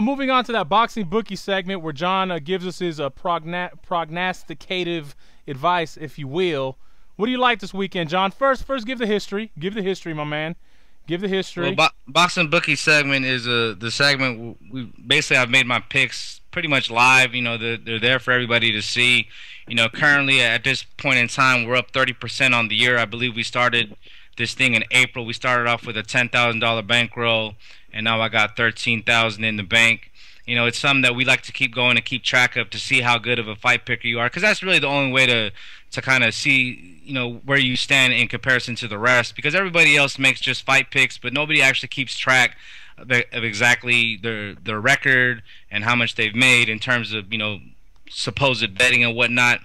Moving on to that boxing bookie segment where John gives us his prognosticative advice, if you will. What do you like this weekend, John? First, give the history. Give the history, my man. Give the history. Well, boxing bookie segment is the segment we basically I've made my picks pretty much live. You know, they're there for everybody to see. You know, currently at this point in time, we're up 30% on the year. I believe we started this thing in April. We started off with a $10,000 bankroll, and now I got $13,000 in the bank. You know, it's something that we like to keep going and keep track of to see how good of a fight picker you are, because that's really the only way to kind of see, you know, where you stand in comparison to the rest, because everybody else makes just fight picks, but nobody actually keeps track of exactly their record and how much they've made in terms of, you know, supposed betting and whatnot.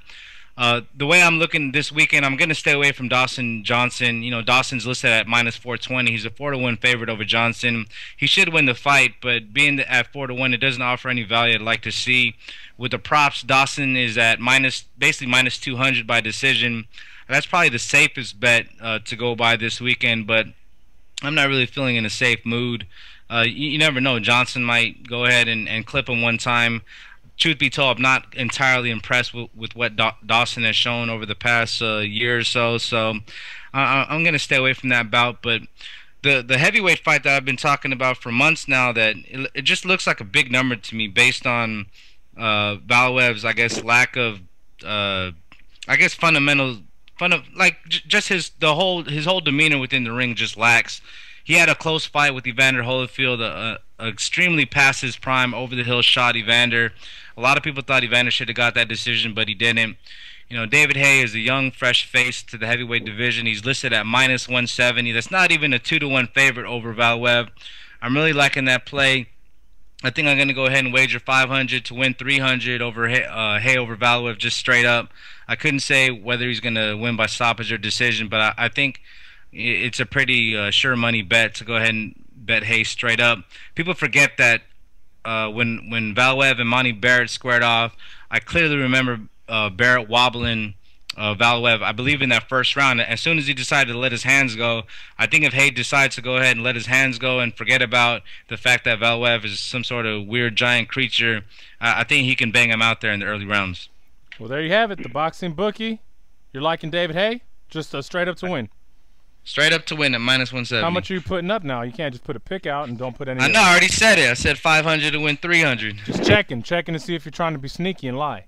The way I'm looking this weekend, I'm going to stay away from Dawson Johnson. You know, Dawson's listed at -420. He's a 4-1 favorite over Johnson. He should win the fight, but being at 4-1, it doesn't offer any value I'd like to see. With the props, Dawson is at basically -200 by decision. That's probably the safest bet to go by this weekend, but I'm not really feeling in a safe mood. You never know. Johnson might go ahead and clip him one time. Truth be told, I'm not entirely impressed with what Dawson has shown over the past year or so. So I'm going to stay away from that bout. But the heavyweight fight that I've been talking about for months now, that it just looks like a big number to me based on Valuev's, I guess, lack of, I guess, fundamentals. Just his whole demeanor within the ring just lacks. He had a close fight with Evander Holyfield, extremely past his prime, over-the-hill shot Evander. A lot of people thought Evander should have got that decision, but he didn't. You know, David Haye is a young, fresh face to the heavyweight division. He's listed at -170. That's not even a 2-1 favorite over Valuev. I'm really liking that play. I think I'm going to go ahead and wager 500 to win 300 over Haye over Valuev, just straight up. I couldn't say whether he's going to win by stoppage or decision, but I think it's a pretty sure money bet to go ahead and bet Haye straight up. People forget that when Valuev and Monty Barrett squared off, I clearly remember Barrett wobbling Valuev, I believe, in that first round. As soon as he decided to let his hands go, I think if Haye decides to go ahead and let his hands go and forget about the fact that Valuev is some sort of weird giant creature, I think he can bang him out there in the early rounds. Well, there you have it, the boxing bookie. You're liking David Haye? Just straight up to win. Straight up to win at -170. How much are you putting up now? You can't just put a pick out and don't put any. I know, I already said it. I said 500 to win 300. Just checking to see if you're trying to be sneaky and lie.